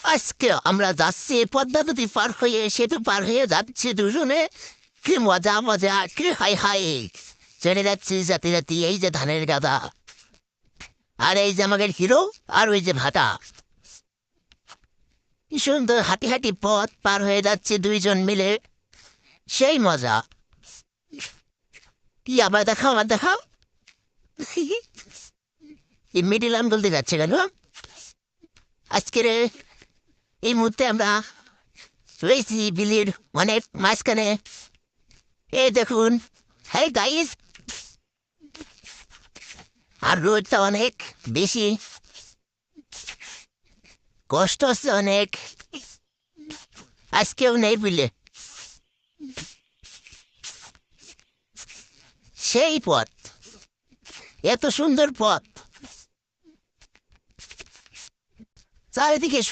আজকে আমরা যাচ্ছি পদ্মা নদী পার হয়ে সেতু পার হয়ে যাচ্ছি দুজনে। কি মজা মজা, কি হাই হাই। চলে যাচ্ছি জাতি জাতি, এই যে ধানের গাদা, আর এই যে আমাদের হিরো, আর ওই যে ভাটা। কি সুন্দর হাঁটি হাঁটি পথ পার হয়ে যাচ্ছে দুইজন মিলে, সেই মজা। কি আবার দেখাও, আমার দেখাও। এই মিডিল আঙ্গুল দিয়ে যাচ্ছে কেন আজকের এই মুহূর্তে আমরা রয়েছি বিলির অনেক মাঝখানে। এই দেখুন, হ্যাঁ গাইস, আর রোদটা অনেক বেশি, কষ্ট হচ্ছে অনেক। আজকেও নেই বুঝলে, সেই পথ, এত সুন্দর পথ, চারিদিকে